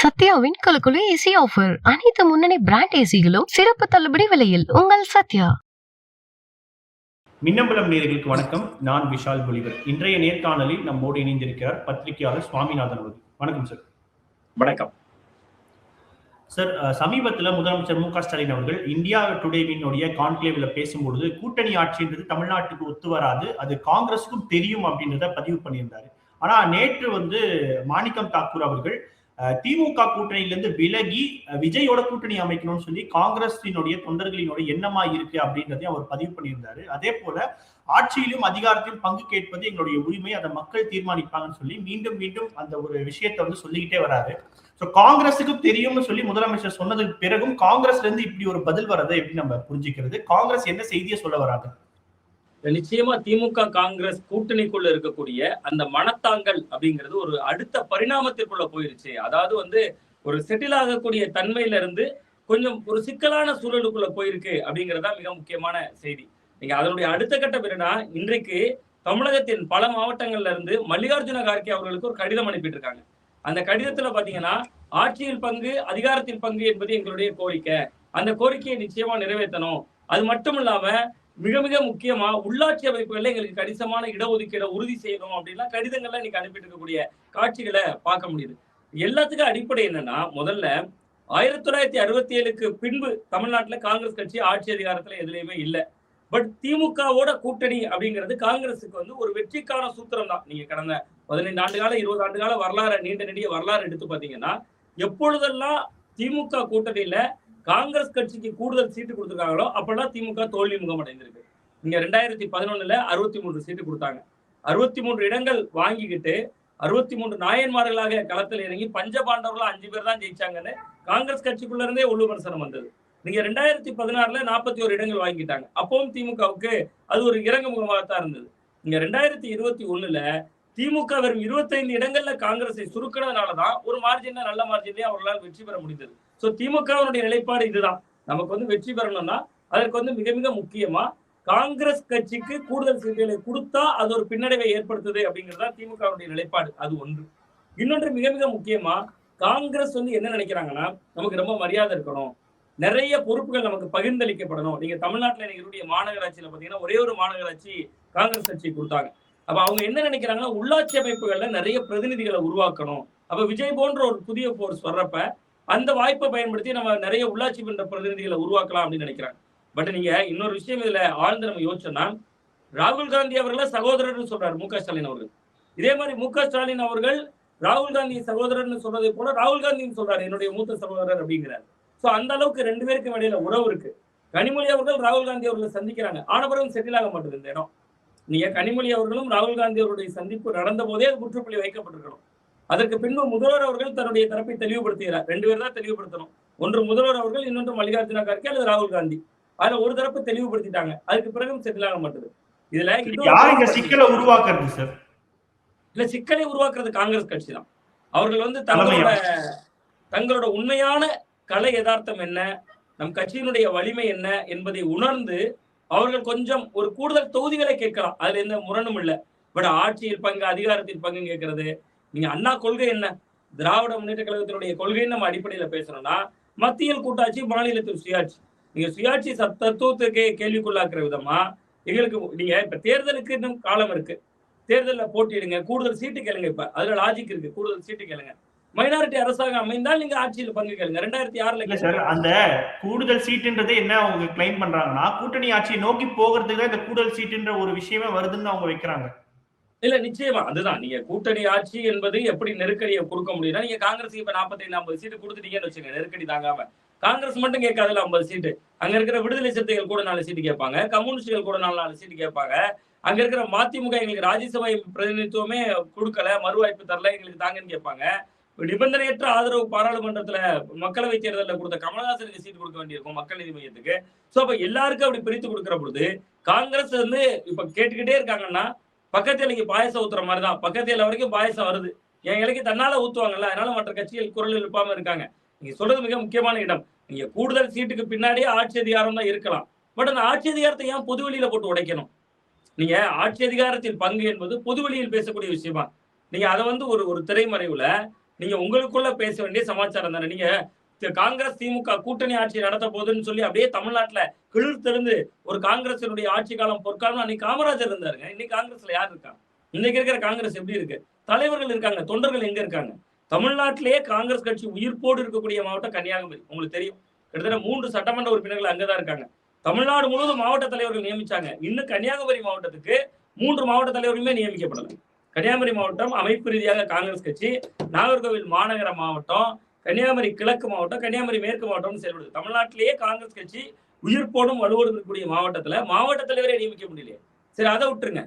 சத்யாவின் குலுக்குலு AC offer. அனைத்து முன்னணி brand ஏசிகளும் சிறப்பு தள்ளுபடி விலையில். உங்கள் சத்யா. மின்னம்பலம் நேயர்களுக்கு வணக்கம். நான் விஷால் பொலிவர். இன்றைய நேர்காணலில் நம்மோடு இணைந்திருக்கிறார் பத்திரிகையாளர் சுவாமிநாதன் அவர்கள். வணக்கம் சார். வணக்கம் சார். சமீபத்தில் முதலமைச்சர் மு.க.ஸ்டாலின் அவர்கள் இந்தியா டுடேவினுடைய கான்க்ளேவ்ல பேசும்பொழுது கூட்டணி ஆட்சின்றது தமிழ்நாட்டுக்கு ஒத்து வராது, அது காங்கிரஸுக்கும் தெரியும் அப்படின்றத பதிவு பண்ணியிருந்தாரு. ஆனா நேற்று மாணிக்கம் தாக்கூர் அவர்கள் திமுக கூட்டணியிலிருந்து விலகி விஜயோட கூட்டணி அமைக்கணும்னு சொல்லி காங்கிரசினுடைய தொண்டர்களினுடைய எண்ணமா இருக்கு அப்படின்றதையும் அவர் பதிவு பண்ணியிருந்தாரு. அதே போல ஆட்சியிலும் அதிகாரத்திலும் பங்கு கேட்பது எங்களுடைய உரிமை, அதை மக்கள் தீர்மானிப்பாங்கன்னு சொல்லி மீண்டும் மீண்டும் அந்த ஒரு விஷயத்தை சொல்லிக்கிட்டே வராரு. சோ காங்கிரஸுக்கும் தெரியும்னு சொல்லி முதலமைச்சர் சொன்னதுக்கு பிறகும் காங்கிரஸ்ல இருந்து இப்படி ஒரு பதில் வரதை எப்படி நம்ம புரிஞ்சுக்கிறது? காங்கிரஸ் என்ன செய்தியை சொல்ல வராங்க? நிச்சயமா திமுக காங்கிரஸ் கூட்டணிக்குள்ள இருக்கக்கூடிய அந்த மனத்தாங்கல் அப்படிங்கிறது ஒரு அடுத்த பரிணாமத்திற்குள்ள போயிருச்சு. அதாவது ஒரு செட்டில் ஆகக்கூடிய தன்மையில இருந்து கொஞ்சம் ஒரு சிக்கலான சூழலுக்குள்ள போயிருக்கு அப்படிங்கறதா மிக முக்கியமான செய்தி. நீங்க அதனுடைய அடுத்த கட்டம் என்னன்னா, இன்றைக்கு தமிழகத்தின் பல மாவட்டங்கள்ல இருந்து மல்லிகார்ஜுன கார்கே அவர்களுக்கு ஒரு கடிதம் அனுப்பிட்டு இருக்காங்க. அந்த கடிதத்துல பாத்தீங்கன்னா, ஆட்சியில் பங்கு அதிகாரத்தில் பங்கு என்பது எங்களுடைய கோரிக்கை, அந்த கோரிக்கையை நிச்சயமா நிறைவேற்றணும். அது மட்டும் இல்லாம மிக மிக முக்கியமா உள்ளாட்சி அமைப்புகள்ல எங்களுக்கு கணிசமான இடஒதுக்கீடை உறுதி செய்யணும் அப்படின்னா கடிதங்கள்லாம் இன்னைக்கு அனுப்பிட்டு இருக்கக்கூடிய காட்சிகளை பார்க்க முடியுது. எல்லாத்துக்கும் அடிப்படை என்னன்னா, முதல்ல 1967க்கு பின்பு தமிழ்நாட்டுல காங்கிரஸ் கட்சி ஆட்சி அதிகாரத்துல எதுலையுமே இல்லை. பட் திமுகவோட கூட்டணி அப்படிங்கிறது காங்கிரஸுக்கு ஒரு வெற்றிக்கான சூத்திரம் தான். நீங்க கடந்த 15 ஆண்டு கால 20 ஆண்டு கால வரலாறு, நீண்ட நெடிய வரலாறு எடுத்து பாத்தீங்கன்னா, எப்பொழுதெல்லாம் திமுக கூட்டணியில காங்கிரஸ் கட்சிக்கு கூடுதல் சீட்டு கொடுத்துருக்காங்களோ அப்பெல்லாம் திமுக தோல்வி முகம் அடைந்திருக்கு. இங்க 2011ல 63 சீட்டு கொடுத்தாங்க. 63 இடங்கள் வாங்கிக்கிட்டு 63 நாயன்மார்களாக களத்தில் இறங்கி பஞ்சபாண்டவர்கள் 5 பேர் தான் ஜெயிச்சாங்கன்னு காங்கிரஸ் கட்சிக்குள்ள இருந்தே உள்ளு விமர்சனம் வந்தது. நீங்க 2016ல 41 இடங்கள் வாங்கிட்டாங்க. அப்பவும் திமுகவுக்கு அது ஒரு இறங்கு முகமாகத்தான் இருந்தது. இங்க 2021ல திமுக வெறும் 25 இடங்கள்ல காங்கிரஸை சுருக்கினதுனாலதான் ஒரு மார்ஜின்ல நல்ல மார்ஜின்லயே அவர்களால் வெற்றி பெற முடிந்தது. சோ திமுகவுடைய நிலைப்பாடு இதுதான். நமக்கு வெற்றி பெறணும்னா அதற்கு மிக மிக முக்கியமா காங்கிரஸ் கட்சிக்கு கூடுதல் சீட்டுகளை கொடுத்தா அது ஒரு பின்னடைவை ஏற்படுத்துது அப்படிங்கிறதா திமுகவுடைய நிலைப்பாடு. அது ஒன்று. இன்னொன்று மிக மிக முக்கியமா காங்கிரஸ் என்ன நினைக்கிறாங்கன்னா, நமக்கு ரொம்ப மரியாதை இருக்கணும், நிறைய பொறுப்புகள் நமக்கு பகிர்ந்தளிக்கப்படணும். நீங்க தமிழ்நாட்டுல இருக்கக்கூடிய மாநகராட்சியில பாத்தீங்கன்னா ஒரே ஒரு மாநகராட்சி காங்கிரஸ் கட்சி கொடுத்தாங்க. அப்ப அவங்க என்ன நினைக்கிறாங்கன்னா, உள்ளாட்சி அமைப்புகள்ல நிறைய பிரதிநிதிகளை உருவாக்கணும். அப்ப விஜய் போன்ற ஒரு புதிய போர்ஸ் வர்றப்ப அந்த வாய்ப்பை பயன்படுத்தி நம்ம நிறைய உள்ளாட்சி மன்ற பிரதிநிதிகளை உருவாக்கலாம் அப்படின்னு நினைக்கிறாங்க. பட் நீங்க இன்னொரு விஷயம் இதுல ஆழ்ந்து நம்ம யோசிச்சோம்னா, ராகுல் காந்தி அவர்களை சகோதரர்னு சொல்றாரு மு.க.ஸ்டாலின் அவர்கள். இதே மாதிரி மு.க.ஸ்டாலின் அவர்கள் ராகுல் காந்தி சகோதரர்னு சொல்றதை போல ராகுல் காந்தின்னு சொல்றாரு என்னுடைய மூத்த சகோதரர் அப்படிங்கிறாரு. சோ அந்த அளவுக்கு ரெண்டு பேருக்கும் இடையில உறவு இருக்கு. கனிமொழி அவர்கள் ராகுல் காந்தி அவர்களை சந்திக்கிறாங்க. ஆனவரும் செட்டில் ஆக மாட்டேது இந்த இடம். நீங்க கனிமொழி அவர்களும் ராகுல் காந்தி அவருடைய சந்திப்பு நடந்த போதே அது முற்றுப்புள்ளி வைக்கப்பட்டிருக்கணும். அதற்கு பின்பு முதல்வர் அவர்கள் தன்னுடைய தரப்பை தெளிவுபடுத்துகிறார். 2 பேர் தான் தெளிவுபடுத்தணும். ஒன்று முதல்வர் அவர்கள், இன்னொன்று மல்லிகார்ஜுன கார்கே அல்லது ராகுல் காந்தி. அதுல ஒரு தரப்பு தெளிவுபடுத்திட்டாங்க. அதுக்கு பிறகு செட்டில் ஆக மாட்டது. இதுல சிக்கலை உருவாக்குறது சார், இல்ல சிக்கலை உருவாக்குறது காங்கிரஸ் கட்சி தான். அவர்கள் தங்களோட உண்மையான கலை யதார்த்தம் என்ன, நம் கட்சியினுடைய வலிமை என்ன என்பதை உணர்ந்து அவர்கள் கொஞ்சம் ஒரு கூடுதல் தொகுதிகளை கேட்கலாம். அதுல எந்த முரணும் இல்லை. பட் ஆட்சியில் பங்கு அதிகாரத்தில் பங்கு கேட்கறது, நீங்க அண்ணா கொள்கை என்ன, திராவிட முன்னேற்ற கழகத்தினுடைய கொள்கைன்னு நம்ம அடிப்படையில பேசணும்னா மத்தியில் கூட்டாட்சி, மாநிலத்தில் சுயாட்சி. நீங்க சுயாட்சி தத்துவத்துக்கு கேள்விக்குள்ளாக்குற விதமா எங்களுக்கு நீங்க இப்ப தேர்தலுக்கு இன்னும் காலம் இருக்கு, தேர்தலில் போட்டியிடுங்க, கூடுதல் சீட்டு கேளுங்க. இப்ப அதுல லாஜிக் இருக்கு, கூடுதல் சீட்டு கேளுங்க. மைனாரிட்டி அரசாங்கம் அமைந்தால் நீங்க ஆட்சியில் பங்கு கேளுங்க. 2006ல சார் அந்த கூடுதல் சீட்டுன்றது என்ன அவங்க கிளைம் பண்றாங்கன்னா, கூட்டணி ஆட்சியை நோக்கி போகிறதுக்கு இந்த கூடுதல் சீட்டுன்ற ஒரு விஷயமே வருதுன்னு அவங்க வைக்கிறாங்க. இல்ல நிச்சயமா அதுதான். நீங்க கூட்டணி ஆட்சி என்பது எப்படி நெருக்கடியை கொடுக்க முடியும்னா, நீங்க காங்கிரஸ் இப்ப 45-50 சீட்டு கொடுத்துட்டீங்கன்னு வச்சுங்க, நெருக்கடி தாங்காம. காங்கிரஸ் மட்டும் கேட்காதுல 50 சீட்டு. அங்க இருக்கிற விடுதலை சிறுத்தைகள் கூட 4 சீட்டு கேட்பாங்க, கம்யூனிஸ்டுகள் கூட 4 சீட்டு கேட்பாங்க. அங்க இருக்கிற மதிமுக எங்களுக்கு ராஜ்யசபை பிரதிநிதித்துவமே கொடுக்கல, மறுவாய்ப்பு தரல, எங்களுக்கு தாங்கன்னு கேட்பாங்க. நிபந்தனையற்ற ஆதரவு பாராளுமன்றத்துல மக்களவை தேர்தலில் கொடுத்த கமலஹாசனுக்கு சீட்டு கொடுக்க வேண்டியிருக்கும் மக்கள் நீதி மையத்துக்கு. சோ அப்ப எல்லாருக்கும் அப்படி பிரித்து கொடுக்கிற பொழுது காங்கிரஸ் இப்ப கேட்டுக்கிட்டே இருக்காங்கன்னா, பக்கத்து இலைக்கு பாயசம் ஊத்துற மாதிரிதான். பக்கத்து இலை வரைக்கும் பாயசம் வருது, என் இலைக்கு தன்னால ஊத்துவாங்கல்ல, அதனால மற்ற கட்சிகள் குரல் எழுப்பாம இருக்காங்க. நீங்க சொல்றது மிக முக்கியமான இடம். நீங்க கூடுதல் சீட்டுக்கு பின்னாடியே ஆட்சி அதிகாரம் தான் இருக்கலாம். பட் அந்த ஆட்சி அதிகாரத்தை ஏன் பொது வெளியில போட்டு உடைக்கணும்? நீங்க ஆட்சி அதிகாரத்தில் பங்கு என்பது பொது வெளியில் பேசக்கூடிய விஷயமா? நீங்க அதை ஒரு திரைமறைவுல நீங்க உங்களுக்குள்ள பேச வேண்டிய சமாச்சாரம் தானே. நீங்க காங்கிரஸ் திமுக கூட்டணி ஆட்சி நடத்த போகுதுன்னு சொல்லி அப்படியே தமிழ்நாட்டுல கிளிர்த்தெழுந்து ஒரு காங்கிரசினுடைய ஆட்சி காலம் பொற்காலம் அன்னைக்கு காமராஜர் இருந்தாருங்க. இன்னைக்கு காங்கிரஸ்ல யார் இருக்கா? இன்னைக்கு இருக்கிற காங்கிரஸ் எப்படி இருக்கு? தலைவர்கள் இருக்காங்க, தொண்டர்கள் எங்க இருக்காங்க? தமிழ்நாட்டிலேயே காங்கிரஸ் கட்சி உயிர்ப்போடு இருக்கக்கூடிய மாவட்டம் கன்னியாகுமரி. உங்களுக்கு தெரியும், கிட்டத்தட்ட 3 சட்டமன்ற உறுப்பினர்கள் அங்கதான் இருக்காங்க. தமிழ்நாடு முழுவதும் மாவட்ட தலைவர்கள் நியமிச்சாங்க. இன்னும் கன்னியாகுமரி மாவட்டத்துக்கு 3 மாவட்ட தலைவர்களுமே நியமிக்கப்படல. கன்னியாகுமரி மாவட்டம் அமைப்பு ரீதியாக காங்கிரஸ் கட்சி, நாகர்கோவில் மாநகர மாவட்டம், கன்னியாகுமரி கிழக்கு மாவட்டம், கன்னியாகுமரி மேற்கு மாவட்டம் செயல்படுது. தமிழ்நாட்டிலேயே காங்கிரஸ் கட்சி உயிர்ப்போடும் வலுவோடு இருக்கக்கூடிய மாவட்டத்துல மாவட்ட தலைவரை நியமிக்க முடியலையே. சரி, அதை விட்டுருங்க.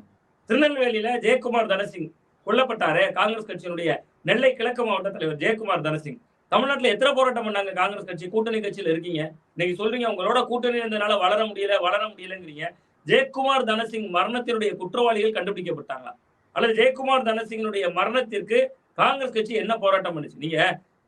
திருநெல்வேலியில ஜெயக்குமார் தனசிங் கொல்லப்பட்டாரு. காங்கிரஸ் கட்சியினுடைய நெல்லை கிழக்கு மாவட்ட தலைவர் ஜெயக்குமார் தனசிங். தமிழ்நாட்டுல எத்தனை போராட்டம் பண்ணாங்க காங்கிரஸ் கட்சி? கூட்டணி கட்சியில இருக்கீங்க, இன்னைக்கு சொல்றீங்க உங்களோட கூட்டணி இருந்தனால வளர முடியலங்கிறீங்க. ஜெயக்குமார் தனசிங் மரணத்தினுடைய குற்றவாளிகள் கண்டுபிடிக்கப்பட்டாங்களா? அல்லது ஜெயக்குமார் தனசிங்கனுடைய மரணத்திற்கு காங்கிரஸ் கட்சி என்ன போராட்டம் பண்ணுச்சு? நீங்க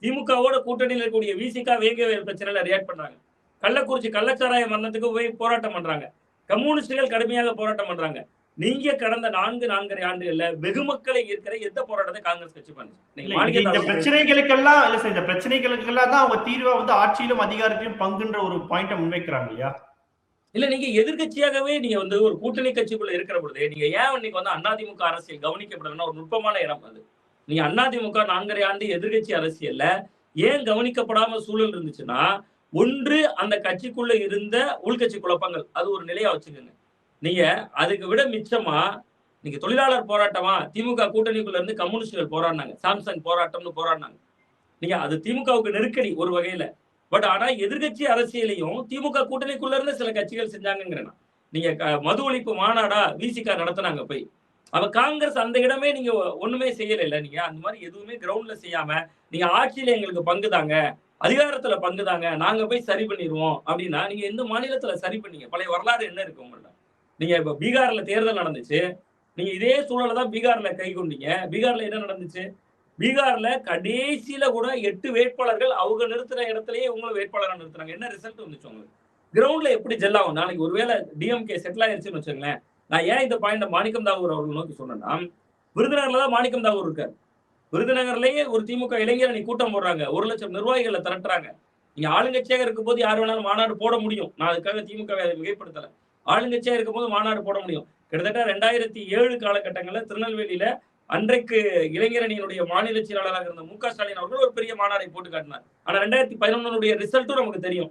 திமுகவோட கூட்டணியில் இருக்கக்கூடிய விசிகா வேங்கவேல் பிரச்சனையில ரியாக்ட் பண்றாங்க. கள்ளக்குறிச்சி கள்ளச்சாராய மரணத்துக்கு போய் போராட்டம் பண்றாங்க. கம்யூனிஸ்டுகள் கடுமையாக போராட்டம் பண்றாங்க. நீங்க கடந்த 4.5 ஆண்டுகள்ல வெகு மக்களை ஈர்க்கிற எந்த போராட்டத்தை காங்கிரஸ் கட்சி பண்ணுச்சு? இந்த பிரச்சனைகளுக்கெல்லாம் இல்ல சார், இந்த பிரச்சனைகளுக்கெல்லாம் தான் அவங்க தீர்வா வந்து ஆட்சியிலும் அதிகாரத்திலும் பங்குன்ற ஒரு பாயிண்ட முன்வைக்கிறாங்க இல்லையா? இல்ல, நீங்க எதிர்கட்சியாகவே நீங்க வந்து ஒரு கூட்டணி கட்சிக்குள்ள இருக்கிற பொழுது நீங்க ஏன் இன்னைக்கு வந்து அதிமுக அரசியல் கவனிக்கப்படலன்னா ஒரு நுட்பமான இடம் அது. நீங்க அதிமுக 4.5 ஆண்டு எதிர்கட்சி அரசியல்ல ஏன் கவனிக்கப்படாம சூழல் இருந்துச்சுன்னா, ஒன்று அந்த கட்சிக்குள்ள இருந்த உள்கட்சி குழப்பங்கள், அது ஒரு நிலையா வச்சுக்கோங்க. நீங்க அதுக்கு விட மிச்சமா நீங்க தொழிலாளர் போராட்டமா திமுக கூட்டணிக்குள்ள இருந்து கம்யூனிஸ்டுகள் போராடினாங்க, சாம்சங் போராட்டம்னு போராடினாங்க. நீங்க அது திமுகவுக்கு நெருக்கடி ஒரு வகையில. பட் ஆனா எதிர்கட்சி அரசியலையும் திமுக கூட்டணிக்குள்ள இருந்து சில கட்சிகள் செஞ்சாங்கிறேன். நீங்க மது ஒழிப்பு மாநாடா விசிகா நடத்தினாங்க போய். அப்ப காங்கிரஸ் அந்த இடமே நீங்க ஒண்ணுமே செய்யல இல்ல. நீங்க அந்த மாதிரி எதுவுமே கிரவுண்ட்ல செய்யாம நீங்க ஆட்சியில எங்களுக்கு பங்குதாங்க, அதிகாரத்துல பங்குதாங்க, நாங்க போய் சரி பண்ணிடுவோம் அப்படின்னா நீங்க எந்த மாநிலத்துல சரி பண்ணீங்க? பழைய வரலாறு என்ன இருக்கு உங்கள்ட்ட? நீங்க இப்ப பீகார்ல தேர்தல் நடந்துச்சு, நீங்க இதே சூழலை தான் பீகார்ல கை கொண்டீங்க. பீகார்ல என்ன நடந்துச்சு? பீகார்ல கடைசியில கூட 8 வேட்பாளர்கள் அவங்க நிறுத்துற இடத்துலயே உங்களை வேட்பாளரை நிறுத்துறாங்க. என்ன ரிசல்ட் வந்துச்சு உங்களுக்கு? கிரவுண்ட்ல எப்படி ஜெல் ஆகும்? நாளைக்கு ஒருவேளை டிஎம்கே செட்டில் ஆயிருச்சுன்னு வச்சுங்களேன். நான் ஏன் இந்த பாயிண்ட மாணிக்கம் தாகூர் அவர்கள் நோக்கி சொன்னேன்னா, விருதுநகர்ல தான் மாணிக்கம் தாகூர் இருக்காரு. விருதுநகர்லயே ஒரு திமுக இளைஞர் அணி கூட்டம் போடுறாங்க, 1 லட்சம் நிர்வாகிகளை திரட்டுறாங்க. நீங்க ஆளுங்கட்சியாக இருக்கும் போது யார் வேணாலும் மாநாடு போட முடியும். நான் அதுக்காக திமுக மிகைப்படுத்தல. ஆளுங்கட்சியா இருக்கும் போது மாநாடு போட முடியும். கிட்டத்தட்ட 2007 காலகட்டங்கள்ல திருநெல்வேலியில அன்றைக்கு இளைஞரணியினுடைய மாநில செயலாளராக இருந்த மு க ஸ்டாலின் அவர்கள் ஒரு பெரிய மாநாடை போட்டு காட்டினார். ஆனா 2011 ரிசல்ட்டும் நமக்கு தெரியும்.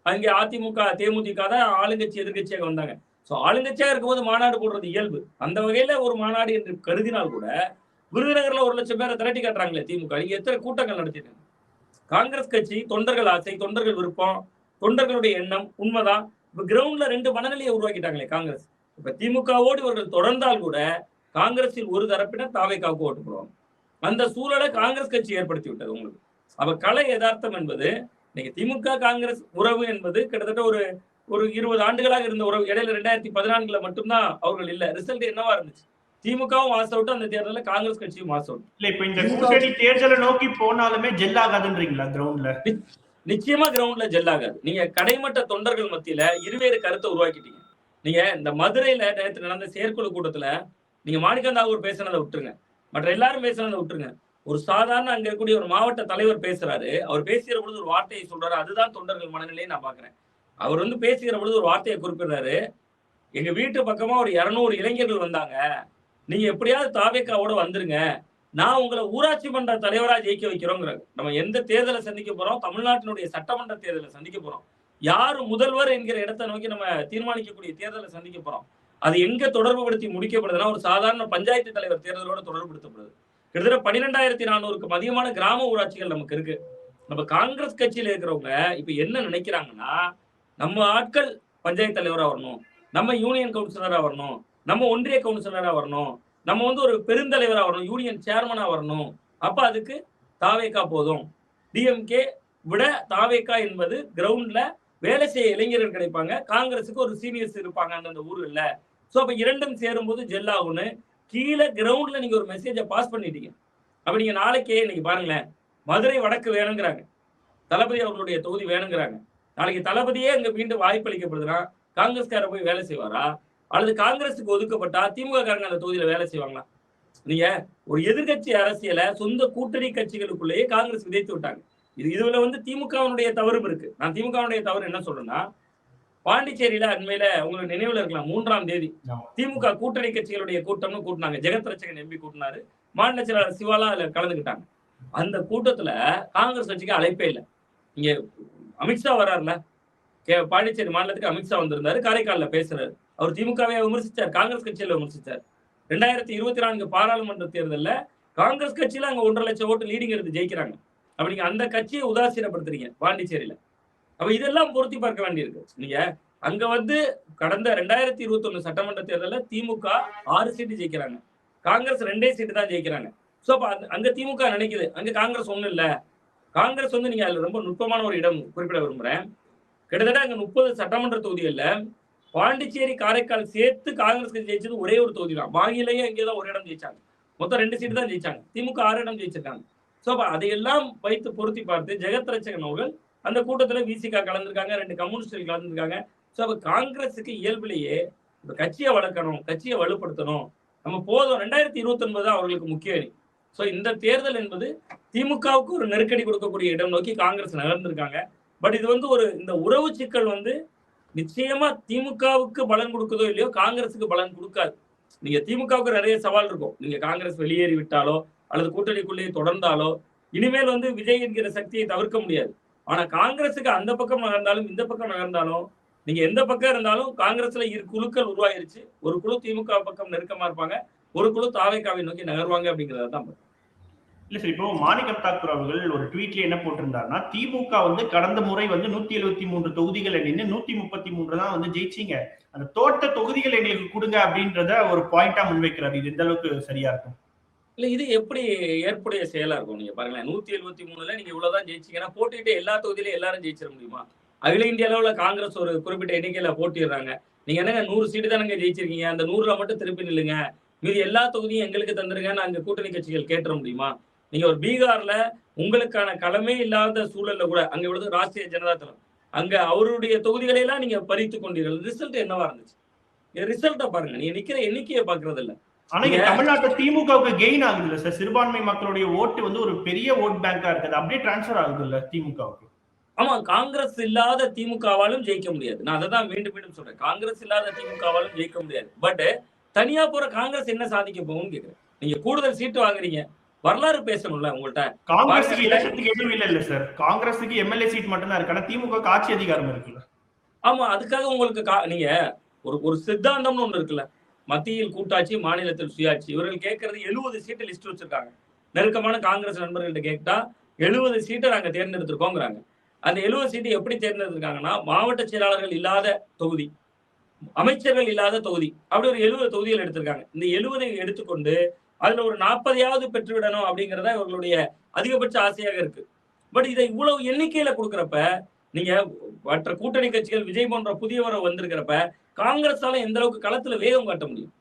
அங்கே அதிமுக தேமுதிக தான் ஆளுங்கட்சி எதிர்கட்சியாக வந்தாங்க. சோ ஆளுங்கட்சியாக இருக்கும்போது மாநாடு போடுறது இயல்பு. அந்த வகையில ஒரு மாநாடு என்று கருதினால் கூட விருதுநகர்ல 1 லட்சம் பேரை திரட்டி காட்டுறாங்களே திமுக. நீங்க எத்தனை கூட்டங்கள் நடத்திருக்காங்க? காங்கிரஸ் கட்சி தொண்டர்கள் ஆசை, தொண்டர்கள் விருப்பம், தொண்டர்களுடைய எண்ணம் உண்மைதான். இப்ப கிரவுண்ட்ல 2 மனநிலையை உருவாக்கிட்டாங்களே காங்கிரஸ். இப்ப திமுகவோடு இவர்கள் தொடர்ந்தால் கூட காங்கிரஸில் ஒரு தரப்பினர் தாவேக்காவுக்கு ஓட்டு போடுவாங்க. அந்த சூழலை காங்கிரஸ் கட்சி ஏற்படுத்தி விட்டது உங்களுக்கு. அப்ப கலை யதார்த்தம் என்பது நீங்க திமுக காங்கிரஸ் உறவு என்பது கிட்டத்தட்ட ஒரு 20 ஆண்டுகளாக இருந்த உறவு. இடையில 2014 மட்டும்தான் அவர்கள் இல்ல. ரிசல்ட் என்னவா இருந்துச்சு? திமுகவும் மாஸ் அவுட், அந்த தேர்தல காங்கிரஸ் கட்சியும் மாஸ் அவுட். இல்ல இப்ப இந்த கூட்டணி தேர்தலை நோக்கி போனாலுமே ஜெல் ஆகாதுன்றீங்களா கிரவுண்ட்ல? நிச்சயமா கிரவுண்ட்ல ஜெல் ஆகாது. நீங்க கடைமட்ட தொண்டர்கள் மத்தியில இருவேறு கருத்தை உருவாக்கிட்டீங்க. நீங்க இந்த மதுரையில நேற்று நடந்த செயற்குழு கூட்டத்துல நீங்க மாணிக்கம் தாகூர் பேசுனதை விட்டுருங்க, மற்ற எல்லாரும் பேசுனதை விட்டுருங்க. ஒரு சாதாரண அங்க இருக்கக்கூடிய ஒரு மாவட்ட தலைவர் பேசுறாரு. அவர் பேசுகிற பொழுது ஒரு வார்த்தையை சொல்றாரு. அதுதான் தொண்டர்கள் மனநிலையை நான் பாக்குறேன். அவர் வந்து பேசுகிற பொழுது ஒரு வார்த்தையை குறிப்பிடுறாரு. எங்க வீட்டு பக்கமா ஒரு 200 இளைஞர்கள் வந்தாங்க, நீங்க எப்படியாவது தாவேக்காவோட வந்துருங்க, நான் உங்களை ஊராட்சி மன்ற தலைவரா ஜெயிக்க வைக்கிறோங்கிறாங்க. நம்ம எந்த தேர்தலை சந்திக்க போறோம்? தமிழ்நாட்டினுடைய சட்டமன்ற தேர்தலை சந்திக்க போறோம். யாரு முதல்வர் என்கிற இடத்தை நோக்கி நம்ம தீர்மானிக்கக்கூடிய தேர்தலை சந்திக்க போறோம். அது எங்க தொடர்புபடுத்தி முடிக்கப்படுதுன்னா ஒரு சாதாரண பஞ்சாயத்து தலைவர் தேர்தலோட தொடர்புபடுத்தப்படுது. கிட்டத்தட்ட 12,400க்கும் அதிகமான கிராம ஊராட்சிகள் நமக்கு இருக்கு. நம்ம காங்கிரஸ் கட்சியில இருக்கிறவங்க இப்ப என்ன நினைக்கிறாங்கன்னா, நம்ம ஆட்கள் பஞ்சாயத்து தலைவரா வரணும், நம்ம யூனியன் கவுன்சிலரா வரணும், நம்ம ஒன்றிய கவுன்சிலரா வரணும், நம்ம வந்து ஒரு பெருந்தலைவரா வரணும், யூனியன் சேர்மனா வரணும். அப்ப அதுக்கு தாவேக்கா போதும். டிஎம்கே விட தாவேக்கா என்பது கிரவுண்ட்ல வேலை செய்ய இளைஞர்கள் கிடைப்பாங்க, காங்கிரஸுக்கு ஒரு சீனியர்ஸ் இருப்பாங்க அந்த ஊர்ல. சோ அப்ப இரண்டும் சேரும்போது ஜெல் ஆகும்னு கீழே கிரவுண்ட்ல நீங்க ஒரு மெசேஜை பாஸ் பண்ணிட்டீங்க. அப்ப நீங்க நாளைக்கே இன்னைக்கு பாருங்களேன், மதுரை வடக்கு வேணுங்கிறாங்க, தளபதி அவர்களுடைய தொகுதி வேணுங்கிறாங்க. நாளைக்கு தளபதியே அங்க மீண்டும் வாய்ப்பு அளிக்கப்படுதுன்னா காங்கிரஸ்கார போய் வேலை செய்வாரா? அல்லது காங்கிரஸுக்கு ஒதுக்கப்பட்டா திமுக காரங்க அந்த தொகுதியில வேலை செய்வாங்களா? நீங்க ஒரு எதிர்கட்சி அரசியலை சொந்த கூட்டணி கட்சிகளுக்குள்ளேயே காங்கிரஸ் விதைத்து விட்டாங்க. இதுல வந்து திமுகவுடைய தவறும் இருக்கு. நான் திமுகவுடைய தவறு என்ன சொல்றேன்னா, பாண்டிச்சேரியில அண்மையில உங்களுக்கு நினைவுல இருக்கலாம் 3ஆம் தேதி திமுக கூட்டணி கட்சிகளுடைய கூட்டம்னு கூட்டினாங்க. ஜெகத் ரட்சகன் எம்பி கூட்டினாரு. மாநில செயலாளர் சிவாலா அதுல கலந்துக்கிட்டாங்க. அந்த கூட்டத்துல காங்கிரஸ் கட்சிக்கு அழைப்பே இல்லை. இங்க அமித்ஷா வர்றாருல, பாண்டிச்சேரி மாநிலத்துக்கு அமித்ஷா வந்திருந்தாரு, காரைக்கால்ல பேசுறாரு. அவர் திமுகவை விமர்சிச்சார், காங்கிரஸ் கட்சியில விமர்சிச்சார். 2024 பாராளுமன்ற தேர்தல்ல காங்கிரஸ் கட்சியில அங்க 1.5 லட்சம் ஓட்டு லீடிங் எடுத்து ஜெயிக்கிறாங்க. அப்ப நீங்க அந்த கட்சியை உதாசீனப்படுத்துறீங்க பாண்டிச்சேரியில. அப்ப இதெல்லாம் பொருத்தி பார்க்க வேண்டியிருக்கு. நீங்க அங்க வந்து கடந்த 2021 சட்டமன்ற தேர்தல்ல திமுக 6 சீட்டு ஜெயிக்கிறாங்க, காங்கிரஸ் 2 சீட்டு தான் ஜெயிக்கிறாங்க. சோ அப்ப அங்க திமுக நினைக்குது அங்க காங்கிரஸ் ஒண்ணும் இல்ல. காங்கிரஸ் வந்து நீங்க அதுல ரொம்ப நுட்பமான ஒரு இடம் குறிப்பிட விரும்புறேன். கிட்டத்தட்ட அங்க 30 சட்டமன்ற தொகுதிகள்ல பாண்டிச்சேரி காரைக்கால் சேர்த்து காங்கிரஸ் ஜெயிச்சது ஒரே ஒரு தொகுதி தான். பாகியிலேயே இங்கேதான் ஒரு இடம் ஜெயிச்சாங்க. மொத்தம் 2 சீட்டு தான் ஜெயிச்சாங்க. திமுக 6 இடம் ஜெயிச்சிருக்காங்க. சோ அப்ப அதையெல்லாம் வைத்து பொருத்தி பார்த்து ஜெகத் ரட்சகன் அவர்கள் அந்த கூட்டத்துல விசிகா கலந்துருக்காங்க, 2 கம்யூனிஸ்டுகள் கலந்துருக்காங்க. சோ அப்ப காங்கிரஸுக்கு இயல்பிலேயே இந்த கட்சியை வளர்க்கணும், கட்சியை வலுப்படுத்தணும், நம்ம போதும் 2029 அவர்களுக்கு முக்கிய அணி. சோ இந்த தேர்தல் என்பது திமுகவுக்கு ஒரு நெருக்கடி கொடுக்கக்கூடிய இடம் நோக்கி காங்கிரஸ் நகர்ந்திருக்காங்க. பட் இது வந்து ஒரு இந்த உறவு சிக்கல் வந்து நிச்சயமா திமுகவுக்கு பலன் கொடுக்குதோ இல்லையோ காங்கிரஸுக்கு பலன் கொடுக்காது. நீங்க திமுகவுக்கு நிறைய சவால் இருக்கும். நீங்க காங்கிரஸ் வெளியேறி விட்டாலோ அல்லது கூட்டணிக்குள்ளேயே தொடர்ந்தாலோ இனிமேல் வந்து விஜய் என்கிற சக்தியை தவிர்க்க முடியாது. ஆனா காங்கிரஸுக்கு அந்த பக்கம் நகர்ந்தாலும் இந்த பக்கம் நகர்ந்தாலும் நீங்க எந்த பக்கம் இருந்தாலும் காங்கிரஸ்ல இரு குழுக்கள் உருவாயிருச்சு. ஒரு குழு திமுக பக்கம் நெருக்கமா இருப்பாங்க, ஒரு குழு தாவேகாவை நோக்கி நகர்வாங்க அப்படிங்கறதான். இல்ல சார், இப்போ மாணிக்கம் தாக்கூர் அவர்கள் ஒரு ட்வீட்ல என்ன போட்டிருந்தாருன்னா, திமுக வந்து கடந்த முறை வந்து 173 தொகுதிகளை நின்று 133 தான் வந்து ஜெயிச்சிங்க, அந்த தோட்ட தொகுதிகள் எங்களுக்கு கொடுங்க அப்படின்றத ஒரு பாயிண்டா முன்வைக்கிறார். இது எந்த அளவுக்கு சரியா இருக்கும்? இல்ல இது எப்படி ஏற்புடைய செயலா இருக்கும்? நீங்க பாருங்களேன், 173ல நீங்க இவ்வளவுதான் ஜெயிச்சீங்கன்னா போட்டிட்டு எல்லா தொகுதியிலும் எல்லாரும் ஜெயிச்சிட முடியுமா? அகில இந்திய அளவுல காங்கிரஸ் ஒரு குறிப்பிட்ட எண்ணிக்கையில போட்டிடுறாங்க. நீங்க என்னங்க 100 சீட்டு தானங்க ஜெயிச்சிருக்கீங்க, அந்த 100ல மட்டும் திருப்பி நில்லுங்க, மீது எல்லா தொகுதியும் எங்களுக்கு தந்துருங்கன்னு அங்க கூட்டணி கட்சிகள் கேட்டுற முடியுமா? நீங்க ஒரு பீகார்ல உங்களுக்கான களமே இல்லாத சூழல்ல கூட அங்க இவ்வளவு ராஷ்டிரிய ஜனதா தளம் அங்க அவருடைய தொகுதிகளை எல்லாம் நீங்க பறித்து கொண்டீர்கள். ரிசல்ட் என்னவா இருந்துச்சு? ரிசல்ட்ட பாருங்க, நீங்க நிக்கிற எண்ணிக்கையை பாக்குறது இல்ல. ஆனா தமிழ்நாட்டுல திமுகவுக்கு கெயின் ஆகுது இல்ல சார், சிறுபான்மை மக்களுடைய ஓட்டு வந்து ஒரு பெரிய ஓட் பேங்கா இருக்குது, அப்படியே டிரான்ஸ்பர் ஆகுது இல்ல திமுகவுக்கு. ஆமா, காங்கிரஸ் இல்லாத திமுகவாலும் ஜெயிக்க முடியாது. நான் அதை தான் மீண்டும் மீண்டும் சொல்றேன், காங்கிரஸ் இல்லாத திமுகவாலும் ஜெயிக்க முடியாது. பட் தனியா போற காங்கிரஸ் என்ன சாதிக்க போகும்னு கேக்குறேன். நீங்க கூடுதல் சீட்டு வாங்குறீங்க, வரலாறு பேசணும்ல உங்கள்ட்ட. காங்கிரஸுக்கு எலெக்ஷனுக்கு எதுவும் இல்ல சார், காங்கிரஸுக்கு எம்எல்ஏ சீட் மட்டும் தான் இருக்கு, ஆனா திமுக ஆட்சி அதிகாரம் இருக்குல்ல. ஆமா, அதுக்காக உங்களுக்கு நீங்க ஒரு சித்தாந்தம்னு ஒண்ணு இருக்குல்ல, மத்தியில் கூட்டாட்சி மாநிலத்தில் சுயாட்சி. இவர்கள் கேட்கறது 70 சீட்டு லிஸ்ட் வச்சிருக்காங்க. நெருக்கமான காங்கிரஸ் நண்பர்கள்ட்ட கேட்டா 70 சீட்டை நாங்க தேர்ந்தெடுத்திருக்கோங்கிறாங்க. அந்த 70 சீட்டு எப்படி தேர்ந்தெடுத்திருக்காங்கன்னா, மாவட்ட செயலாளர்கள் இல்லாத தொகுதி, அமைச்சர்கள் இல்லாத தொகுதி, அப்படி ஒரு 70 தொகுதிகள் எடுத்திருக்காங்க. இந்த 70 எடுத்துக்கொண்டு அதுல ஒரு 40யாவது பெற்றுவிடணும் அப்படிங்கறத இவர்களுடைய அதிகபட்ச ஆசையாக இருக்கு. பட் இதை இவ்வளவு எண்ணிக்கையில கொடுக்கறப்ப, நீங்க மற்ற கூட்டணி கட்சிகள் விஜய் போன்ற புதியவரை வந்திருக்கிறப்ப காங்கிரஸால எந்த அளவுக்கு களத்துல வேகம் காட்ட முடியும்?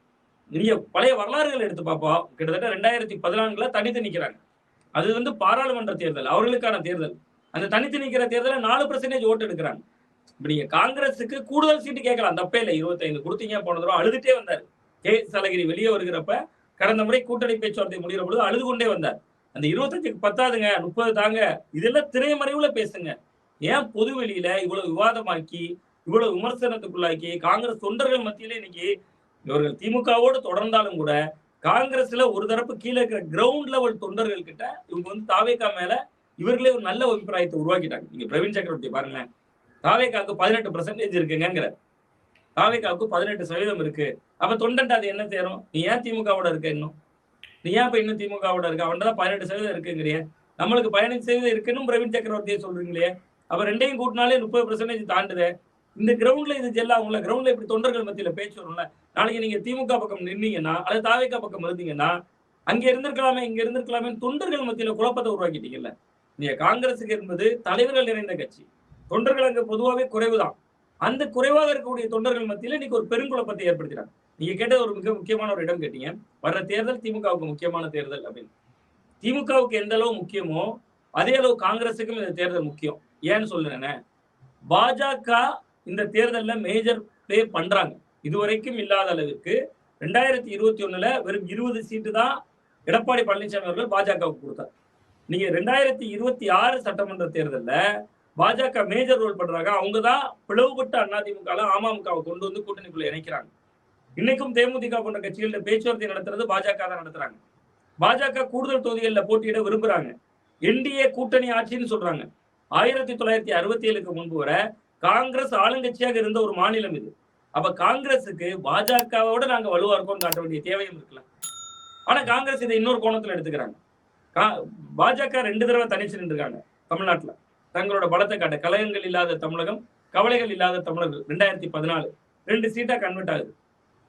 நீங்க பழைய வரலாறுகள் எடுத்து பார்ப்போம். கிட்டத்தட்ட 2014 தனித்து நிக்கிறாங்க. அது வந்து பாராளுமன்ற தேர்தல், அவர்களுக்கான தேர்தல். அந்த தனித்து நிக்கிற தேர்தல 4% ஓட்டு எடுக்கிறாங்க. இப்ப நீங்க காங்கிரஸுக்கு கூடுதல் சீட்டு கேட்கலாம், தப்பே இல்லை. 25 கொடுத்தீங்க. போன தடவை அழுதுட்டே வந்தாரு கே.எஸ். அழகிரி வெளியே வருகிறப்ப. கடந்த முறை கூட்டணி பேச்சுவார்த்தை முடிகிற பொழுது அழுது கொண்டே வந்தார். அந்த 25க்கு பத்தாதுங்க, 30 தாங்க, இதெல்லாம் திரைமறைவுல பேசுங்க. ஏன் பொது வெளியில இவ்வளவு விவாதமாக்கி இவ்வளவு விமர்சனத்துக்குள்ளாக்கி காங்கிரஸ் தொண்டர்கள் மத்தியிலே இன்னைக்கு இவர்கள் திமுகவோடு தொடர்ந்தாலும் கூட காங்கிரஸ்ல ஒரு தரப்பு கீழே இருக்கிற கிரவுண்ட் லெவல் தொண்டர்கள் கிட்ட இவங்க வந்து தாவேகா மேல இவர்களே ஒரு நல்ல அபிப்பிராயத்தை உருவாக்கிட்டாங்க. நீங்க பிரவீன் சக்கரவர்த்தி பாருங்களேன், தாவேகாவுக்கு 18% இருக்குங்கிற, தாவேகாவுக்கு 18% இருக்கு. அப்ப தொண்டன்ட்டு அது என்ன தேரும்? நீ ஏன் திமுகவோட இருக்க? நீ ஏன் இப்ப இன்னும் திமுகவோட இருக்க? அவன் தான் 18% இருக்குங்கிறிய, நம்மளுக்கு 15% இருக்குன்னு பிரவீன் சக்கரவர்த்தியை சொல்றீங்களே. அப்ப ரெண்டையும் கூட்டினாலே 30% தாண்டுது. இந்த கிரவுண்ட்ல இது ஜெல்லாகும்ல, கிரவுண்ட்ல இப்படி தொண்டர்கள் மத்தியில பேச்சு வரும்ல. நாளைக்கு நீங்க திமுக பக்கம் நின்னீங்கன்னா அல்லது தாவேகா பக்கம் இருந்தீங்கன்னா அங்க இருந்திருக்கலாமே இங்க இருந்திருக்கலாமே தொண்டர்கள் மத்தியில குழப்பத்தை உருவாக்கிட்டீங்கல்ல. நீங்க காங்கிரஸுக்கு என்பது தலைவர்கள் நிறைந்த கட்சி, தொண்டர்கள் அங்க பொதுவாகவே குறைவுதான். அந்த குறைவாக இருக்கக்கூடிய தொண்டர்கள் மத்தியில இன்னைக்கு ஒரு பெருங்குழப்பத்தை ஏற்படுத்தினாங்க. நீங்க கேட்டது ஒரு மிக முக்கியமான ஒரு இடம் கேட்டீங்க. வர்ற தேர்தல் திமுகவுக்கு முக்கியமான தேர்தல் அப்படின்னு. திமுகவுக்கு எந்த அளவு முக்கியமோ அதே அளவு காங்கிரஸுக்கும் இந்த தேர்தல் முக்கியம். ஏன்னு சொல்லுறேன், பாஜக இந்த தேர்தல்ல மேஜர் பிளே பண்றாங்க. இதுவரைக்கும் இல்லாத அளவிற்கு 2021 வெறும் 20 சீட்டு தான் எடப்பாடி பழனிசாமி அவர்கள் பாஜகவுக்கு கொடுத்தார். நீங்க 2026 சட்டமன்ற தேர்தல்ல பாஜக மேஜர் ரோல் பண்றாங்க. அவங்கதான் பிளவுபட்ட அதிமுக அமமுகவை கொண்டு வந்து கூட்டணிக்குள்ள இணைக்கிறாங்க. இன்னைக்கும் தேமுதிக போன்ற கட்சிகள்ல பேச்சுவார்த்தை நடத்துறது பாஜக தான் நடத்துறாங்க. பாஜக கூடுதல் தொகுதிகளில் போட்டியிட விரும்புறாங்க. என்டிஏ கூட்டணி ஆட்சின்னு சொல்றாங்க. 1967க்கு முன்பு வரை காங்கிரஸ் ஆளுங்கட்சியாக இருந்த ஒரு மாநிலம் இது. அப்ப காங்கிரஸுக்கு பாஜகவோட நாங்க வலுவா இருக்கோம் காட்ட வேண்டிய தேவையும் இருக்குல்ல. ஆனா காங்கிரஸ் இதை இன்னொரு கோணத்துல எடுத்துக்கிறாங்க. பாஜக 2 தடவை தனிச்சு நின்றுருக்காங்க தமிழ்நாட்டுல. தங்களோட பலத்தை காட்ட கலகங்கள் இல்லாத தமிழகம், கவலைகள் இல்லாத தமிழர்கள் 2014 2 சீட்டா கன்வெர்ட் ஆகுது.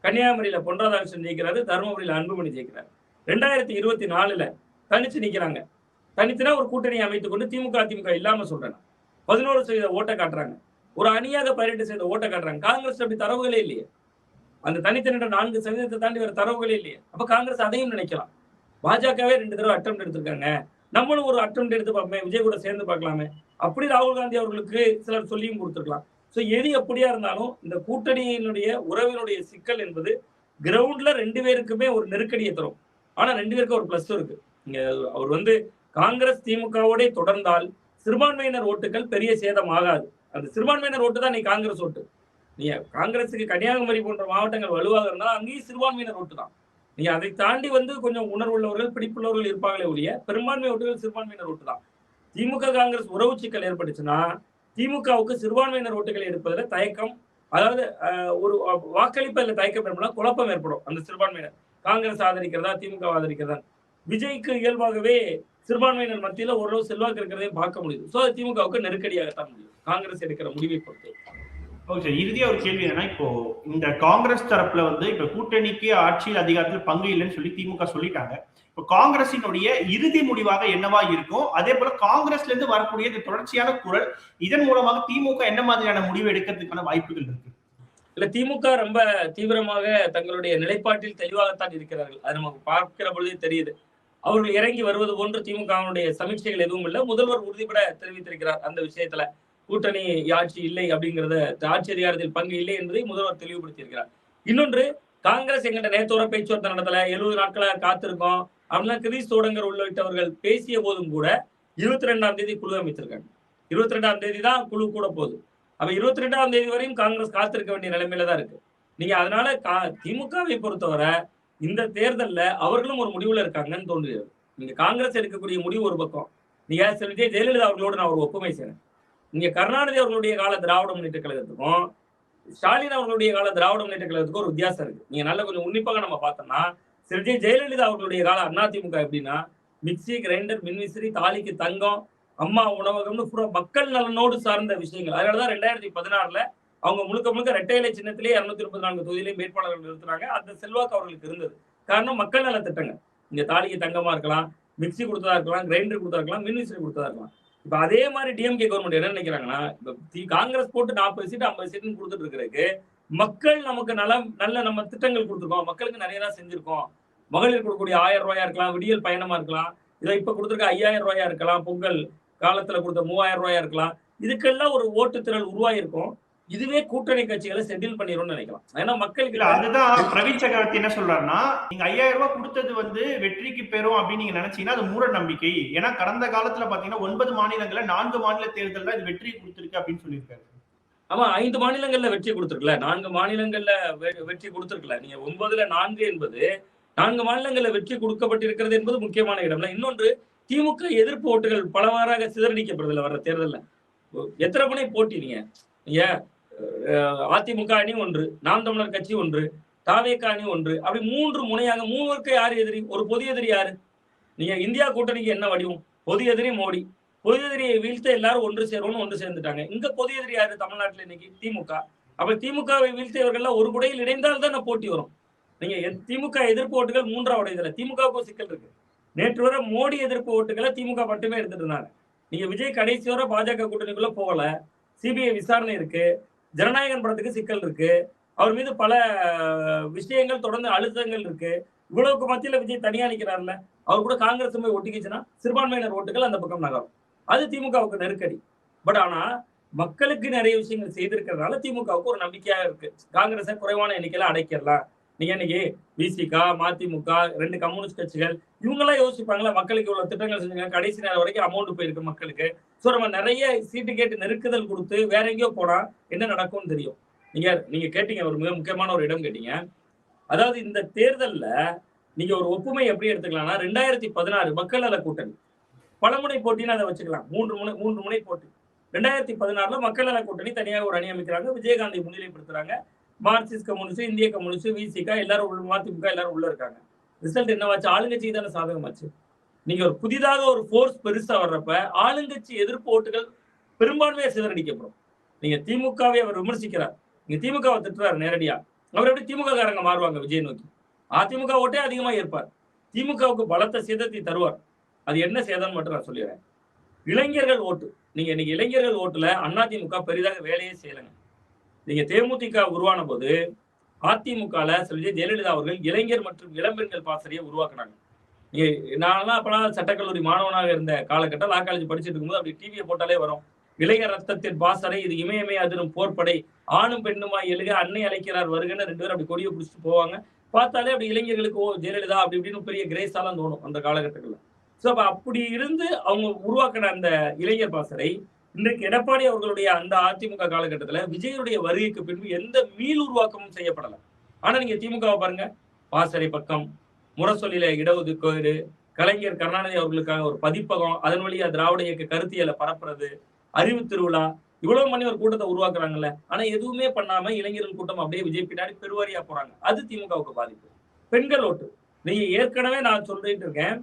கன்னியாகுமரியில பொன் ராதாகிருஷ்ணன் ஜெயிக்கிறாரு, தருமபுரியில அன்புமணி ஜெயிக்கிறாரு. 2024 தனிச்சு நிக்கிறாங்க. தனித்துனா ஒரு கூட்டணி அமைத்துக் கொண்டு திமுக அதிமுக இல்லாம சொல்றேன். 11% ஓட்டை காட்டுறாங்க. ஒரு அணியாக 18% ஓட்டை காட்டுறாங்க. காங்கிரஸ் அப்படி தரவுகளே இல்லையே. அந்த தனித்து நின்ற 4% தாண்டி வேற தரவுகளே இல்லையே. அப்ப காங்கிரஸ் அதையும் நினைக்கலாம். பாஜகவே 2 தடவை அட்டம் எடுத்திருக்காங்க, நம்மளும் ஒரு அட்டம் எடுத்து பார்ப்போமே, விஜய் கூட சேர்ந்து பார்க்கலாமே, அப்படி ராகுல் காந்தி அவர்களுக்கு சிலர் சொல்லியும் கொடுத்துருக்கலாம். ஸோ எது எப்படியா இருந்தாலும் இந்த கூட்டணியினுடைய உறவினுடைய சிக்கல் என்பது கிரவுண்ட்ல 2 பேருக்குமே ஒரு நெருக்கடியை தரும். ஆனா 2 பேருக்கும் ஒரு பிளஸ் இருக்கு. இங்க அவர் காங்கிரஸ் திமுகவோட தொடர்ந்தால் சிறுபான்மையினர் ஓட்டுகள் பெரிய சேதம் ஆகாது. அந்த சிறுபான்மையினர் ஓட்டு தான் நீ காங்கிரஸ் ஓட்டு. நீ காங்கிரஸுக்கு கன்னியாகுமரி போன்ற மாவட்டங்கள் வலுவாக இருந்தாலும் அங்கேயும் சிறுபான்மையினர் ஓட்டு தான். நீங்க அதை தாண்டி கொஞ்சம் உணர்வுள்ளவர்கள், பிடிப்புள்ளவர்கள் இருப்பாங்களே ஒழிய பெரும்பான்மை ஓட்டுகள் சிறுபான்மையினர் ஓட்டு தான். திமுக காங்கிரஸ் உறவு சிக்கல் ஏற்பட்டுச்சுன்னா திமுகவுக்கு சிறுபான்மையினர் ஓட்டுகளை எடுப்பதில் தயக்கம், அதாவது ஒரு வாக்களிப்பதில் தயக்கம் ஏற்படும், குழப்பம் ஏற்படும். அந்த சிறுபான்மையினர் காங்கிரஸ் ஆதரிக்கிறதா திமுக ஆதரிக்கிறதா. விஜய்க்கு இயல்பாகவே சிறுபான்மையினர் மத்தியில ஓரளவு செல்வாக்கு இருக்கிறதையும் பார்க்க முடியுது. ஸோ அது திமுகவுக்கு நெருக்கடியாகத்தான் முடியும் காங்கிரஸ் எடுக்கிற முடிவை பொறுத்து. ஓகே, இறுதியா ஒரு கேள்வி என்னன்னா, இப்போ இந்த காங்கிரஸ் தரப்புல இப்ப கூட்டணிக்கு ஆட்சியில் அதிகாரத்தில் பங்கு இல்லைன்னு சொல்லி திமுக சொல்லிட்டாங்க. இப்போ காங்கிரசினுடைய இறுதி முடிவாக என்னவா இருக்கும்? அதே போல காங்கிரஸ்ல இருந்து வரக்கூடிய இந்த தொடர்ச்சியான குரல், இதன் மூலமாக திமுக என்ன மாதிரியான முடிவு எடுக்கிறதுக்கான வாய்ப்புகள் இருக்கு? இல்ல, திமுக ரொம்ப தீவிரமாக தங்களுடைய நிலைப்பாட்டில் தெளிவாகத்தான் இருக்கிறார்கள். அது நமக்கு பார்க்கிற பொழுதே தெரியுது. அவர்கள் இறங்கி வருவது போன்று திமுகவினுடைய சமீட்சைகள் எதுவும் இல்லை. முதல்வர் உறுதிபட தெரிவித்திருக்கிறார் அந்த விஷயத்துல. கூட்டணி ஆட்சி இல்லை அப்படிங்கிறத, ஆட்சி அதிகாரத்தில் பங்கு இல்லை என்பதை முதல்வர் தெளிவுபடுத்தியிருக்கிறார். இன்னொன்று, காங்கிரஸ் எங்கிட்ட நேத்தோர பேச்சுவார்த்தை நடத்தல, 70 நாட்களாக காத்திருக்கோம் அப்படின்னா கிரீஷ் சோடங்கர் உள்ளிட்டவர்கள் பேசிய போதும் கூட 22ஆம் தேதி குழு அமைத்திருக்காங்க. 22ஆம் தேதி தான் குழு கூட போகுது. அப்ப 22ஆம் தேதி வரையும் காங்கிரஸ் காத்திருக்க வேண்டிய நிலைமையில தான் இருக்கு. நீங்க அதனால திமுகவை பொறுத்தவரை இந்த தேர்தல்ல அவர்களும் ஒரு முடிவுல இருக்காங்கன்னு தோன்றுகிறது. நீங்க காங்கிரஸ் எடுக்கக்கூடிய முடிவு ஒரு பக்கம். நீங்க விஜய் ஜெயலலிதா அவர்களோடு நான் ஒரு ஒப்புமை செய்றேன். நீங்க கருணாநிதி அவர்களுடைய கால திராவிட முன்னேற்ற கழகத்துக்கும் ஸ்டாலின் அவர்களுடைய கால திராவிட முன்னேற்ற கழகத்துக்கும் ஒரு வித்தியாசம் இருக்கு. நீங்க நல்ல கொஞ்சம் உன்னிப்பாக நம்ம பார்த்தோம்னா, விஜய் ஜெயலலிதா அவர்களுடைய கால அதிமுக எப்படின்னா, மிக்சி, கிரைண்டர், மின்விசிறி, தாலிக்கு தங்கம், அம்மா உணவகம்னு பூரா மக்கள் நலனோடு சார்ந்த விஷயங்கள். அதனாலதான் 2016 அவங்க முழுக்க இரட்டை இலை சின்னத்திலேயே 234 தொகுதியிலேயும் வேட்பாளர்கள் நிறுத்துறாங்க. அந்த செல்வாக்கு அவர்களுக்கு இருந்தது. காரணம் மக்கள் நல திட்டங்கள். இங்க தாலிக்கு தங்கமா இருக்கலாம், மிக்சி கொடுத்ததா இருக்கலாம், கிரைண்டர் கொடுத்ததா இருக்கலாம், மின்விசிறி கொடுத்ததா இருக்கலாம். இப்ப அதே மாதிரி டிஎம்கே கவர்மெண்ட் என்ன நினைக்கிறாங்கன்னா, காங்கிரஸ் போட்டு 40 சீட் 50 சீட் கொடுத்துட்டு இருக்கிறதுக்கு மக்கள் நமக்கு நல்ல நம்ம திட்டங்கள் கொடுத்துருக்கோம், மக்களுக்கு நிறைய தான் செஞ்சிருக்கோம். மகளிர் கொடுக்கக்கூடிய 1000 ரூபாயா இருக்கலாம், விடியல் பயணமா இருக்கலாம், இதை இப்ப கொடுத்துருக்க 5000 ரூபாயா இருக்கலாம், பொங்கல் காலத்துல கொடுத்த 3000 ரூபாயா இருக்கலாம். இதுக்கெல்லாம் ஒரு ஓட்டு திரள் உருவாயிருக்கும். இதுவே கூட்டணி கட்சிகளை செட்டில் பண்ணிடும்னு நினைக்கலாம். ஏன்னா மக்களுக்கு அதுதான் பிரவீன் சக்கரவர்த்தி என்ன சொல்றாருன்னா, நீங்க 5000 ரூபாய் கொடுத்தது வெற்றிக்கு பெறும் அப்படின்னு நீங்க நினைச்சீங்கன்னா அது மூட நம்பிக்கை. ஏன்னா கடந்த காலத்துல பாத்தீங்கன்னா 9 மாநிலங்கள்ல 4 மாநில தேர்தல் தான் இது வெற்றி கொடுத்திருக்கு அப்படின்னு சொல்லியிருக்காரு. ஆமா, 5 மாநிலங்கள்ல வெற்றி கொடுத்திருக்கல, 4 மாநிலங்கள்ல வெற்றி கொடுத்திருக்கல. நீங்க 9ல 4 என்பது 4 மாநிலங்கள்ல வெற்றி கொடுக்கப்பட்டிருக்கிறது என்பது முக்கியமான இடம். இன்னொன்று, திமுக எதிர்ப்பு ஓட்டுகள் பலவாறாக சிதறடிக்கப்படுதல வர்ற தேர்தல்ல. எத்தனை முனை போட்டி நீங்க அதிமுக அணி ஒன்று, நாம் தமிழர் கட்சி ஒன்று, தாவேக அணி ஒன்று, அப்படி 3 முனையாக 3 யாரு எதிரி? ஒரு பொது எதிரி யாரு? நீங்க இந்தியா கூட்டணிக்கு என்ன வடிவம்? பொது எதிரி மோடி. பொது எதிரியை வீழ்த்த எல்லாரும் ஒன்று சேரும்னு ஒன்று சேர்ந்துட்டாங்க. இங்க பொது எதிரி யாரு தமிழ்நாட்டில் இன்னைக்கு? திமுக. அப்ப திமுகவை வீழ்த்தியவர்கள் ஒரு குடையில் இணைந்தால் தான் போட்டி வரும். நீங்க திமுக எதிர்ப்பு ஓட்டுகள் 3ஆவது இதுல திமுகவுக்கும் சிக்கல் இருக்கு. நேற்று வரை மோடி எதிர்ப்பு ஓட்டுகளை திமுக மட்டுமே எடுத்துட்டு இருந்தாங்க. நீங்க விஜய் கடைசி வரை பாஜக கூட்டணிக்குள்ள போகல. சிபிஐ விசாரணை இருக்கு, ஜனநாயகன் படத்துக்கு சிக்கல் இருக்கு, அவர் மீது பல விஷயங்கள் தொடர்ந்து அழுத்தங்கள் இருக்கு. இவ்வளவுக்கு மத்தியில விஜய் தனியா நிக்கிறாருல்ல, அவர் கூட காங்கிரஸ் போய் ஒட்டிக்கிச்சுன்னா சிறுபான்மையினர் ஓட்டுகள் அந்த பக்கம் நகரும். அது திமுகவுக்கு நெருக்கடி. பட் ஆனா மக்களுக்கு நிறைய விஷயங்கள் செய்திருக்கிறதுனால திமுகவுக்கு ஒரு நம்பிக்கையாக இருக்கு. காங்கிரஸை குறைவான எண்ணிக்கையில அடைக்கலாம், நீங்க இன்னைக்கு விசிகா, மதிமுக, 2 கம்யூனிஸ்ட் கட்சிகள் இவங்கெல்லாம் யோசிப்பாங்களா, மக்களுக்கு இவ்வளவு திட்டங்கள் செஞ்சுங்க, கடைசி நேரம் வரைக்கும் அமௌண்ட் போயிருக்கு மக்களுக்கு. சோ நம்ம நிறைய சீட்டு கேட்டு நெருக்குதல் கொடுத்து வேற எங்கேயோ போனா என்ன நடக்கும்னு தெரியும். நீங்க கேட்டீங்க, ஒரு மிக முக்கியமான ஒரு இடம் கேட்டீங்க. அதாவது இந்த தேர்தல்ல நீங்க ஒரு ஒப்புமை எப்படி எடுத்துக்கலாம்னா, 2016 மக்கள் நல கூட்டணி பலமுனை போட்டின்னு அதை வச்சுக்கலாம். 3 முனை போட்டி. 2016 மக்கள் நல கூட்டணி தனியாக ஒரு அணி அமைக்கிறாங்க, விஜயகாந்தை முன்னிலைப்படுத்துறாங்க. மார்க்சிஸ்ட் கம்யூனிஸ்ட், இந்திய கம்யூனிஸ்ட், விசிகா எல்லாரும் உள்ள, மதிமுக எல்லாரும் உள்ள இருக்காங்க. ரிசல்ட் என்னவாச்சு? ஆளுங்கட்சி தானே சாதகமாச்சு. நீங்க ஒரு புதிதாக ஒரு போர்ஸ் பெருசா வர்றப்ப ஆளுங்கட்சி எதிர்ப்பு ஓட்டுகள் பெரும்பான்மையா சிதறடிக்கப்படும். நீங்க திமுகவை அவர் விமர்சிக்கிறார், நீங்க திமுகவை திட்டுறாரு நேரடியா. அவர் எப்படி திமுக காரங்க மாறுவாங்க விஜய் நோக்கி? அதிமுக ஓட்டே அதிகமா ஏற்பார், திமுகவுக்கு பலத்த சேதத்தை தருவார். அது என்ன சேதம் மட்டும் நான் சொல்லிடுறேன். இளைஞர்கள் ஓட்டு. நீங்க இன்னைக்கு இளைஞர்கள் ஓட்டுல அதிமுக பெரிதாக வேலையே செய்யலைங்க. நீங்க தேமுதிக உருவான போது அதிமுகல ஜெயலலிதா அவர்கள் இளைஞர் மற்றும் இளம்பெண்கள் பாசறையை உருவாக்குனாங்க. நான்லாம் அப்பெல்லாம் சட்டக்கல்லூரி மாணவனாக இருந்த காலகட்டம், லா காலேஜ் படிச்சுட்டு இருக்கும்போது அப்படி டிவியை போட்டாலே வரும், இளைஞர் ரத்தத்தின் பாசறை, இது இமயமே அதிரும் போர்ப்படை, ஆணும் பெண்ணுமா எழுக, அன்னை அழைக்கிறார் வருகன்னு 2 பேரும் அப்படி கொடியை பிடிச்சிட்டு போவாங்க. பார்த்தாலே அப்படி இளைஞர்களுக்கு ஓ ஜெயலலிதா அப்படி இப்படின்னு பெரிய கிரேஸாலாம் தோணும் அந்த காலகட்டங்களில். ஸோ அப்ப அப்படி இருந்து அவங்க உருவாக்கின அந்த இளைஞர் பாசறை இன்றைக்கு எடப்பாடி அவர்களுடைய அந்த அதிமுக காலகட்டத்துல விஜயனுடைய வருகைக்கு பின்பு எந்த மீள் உருவாக்கமும் செய்யப்படலை. ஆனா நீங்க திமுகவை பாருங்க, பாசறை பக்கம், முரசொலியில இடஒதுக்கீடு, கலைஞர் கருணாநிதி அவர்களுக்காக ஒரு பதிப்பகம், அதன் வழியா திராவிட இயக்க கருத்தியலை பரப்புறது, அறிவு திருவிழா, இவ்வளவு பண்ணி ஒரு கூட்டத்தை உருவாக்குறாங்கல்ல. ஆனா எதுவுமே பண்ணாம இளைஞர்கள் கூட்டம் அப்படியே விஜய் பின்னாடி பெருவாரியா போறாங்க. அது திமுகவுக்கு பாதிப்பு. பெண்கள் ஓட்டு. நீங்க ஏற்கனவே நான் சொல்லிட்டு இருக்கேன்,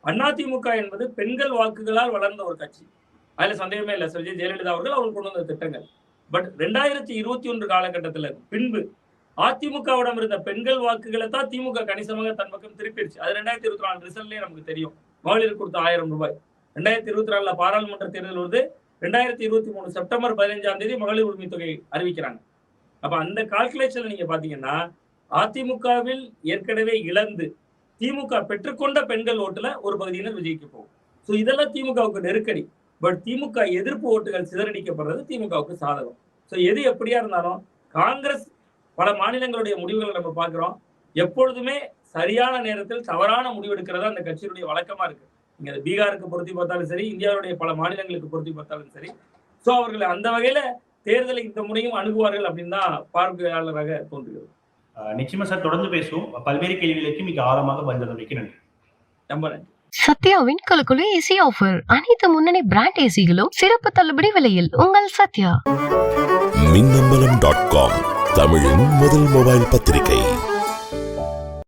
அதிமுக என்பது பெண்கள் வாக்குகளால் வளர்ந்த ஒரு கட்சி, அதுல சந்தேகமே இல்லை. ஜெயலலிதா அவர்கள் அவர்கள் கொண்டு வந்த திட்டங்கள். பட் 2021 காலகட்டத்துல பின்பு அதிமுகவிடம் இருந்த பெண்கள் வாக்குகளை தான் திமுக கணிசமாக தன் பக்கம் திருப்பிடுச்சு. அது 2024 ரிசல்ட்லயே நமக்கு தெரியும். மகளிர் கொடுத்த 1000 ரூபாய். 2024 பாராளுமன்ற தேர்தல் வருது. 2023 செப்டம்பர் 15 மகளிர் உரிமை தொகை அறிவிக்கிறாங்க. அப்ப அந்த கால்குலேஷன்ல நீங்க பாத்தீங்கன்னா அதிமுகவில் ஏற்கனவே இழந்து திமுக பெற்றுக்கொண்ட பெண்கள் ஓட்டுல ஒரு பகுதியினர் விஜய்க்கு போகும். சோ இதெல்லாம் திமுகவுக்கு நெருக்கடி. பட் திமுக எதிர்ப்பு ஓட்டுகள் சிதறடிக்கப்படுறது திமுகவுக்கு சாதகம். சோ எது எப்படியா இருந்தாலும் காங்கிரஸ் பல மாநிலங்களுடைய முடிவுகளை நம்ம பார்க்கிறோம், எப்பொழுதுமே சரியான நேரத்தில் தவறான முடிவு எடுக்கிறதா அந்த கட்சியினுடைய வழக்கமா இருக்கு. நீங்க பீகாருக்கு பொருத்தி பார்த்தாலும் சரி, இந்தியாவுடைய பல மாநிலங்களுக்கு பொருத்தி பார்த்தாலும் சரி. சோ அவர்கள் அந்த வகையில தேர்தலை இந்த முறையும் அணுகுவார்கள் அப்படின்னு தான் பார்வையாளராக தோன்றுகிறது. நிச்சயமா சார், தொடர்ந்து பேசுவோம். பல்வேறு கேள்விகளுக்கு மிக ஆழமாக பதிலளிக்க நன்றி. ரொம்ப நன்றி. சத்யாவின் குலுக்குலு ஏசி ஆஃபர். அனைத்து முன்னணி பிராண்ட் ஏசிகளும் சிறப்பு தள்ளுபடி விலையில். உங்கள் சத்யா. மின்னம்பலம்.com தமிழின் முதல் மொபைல் பத்திரிகை.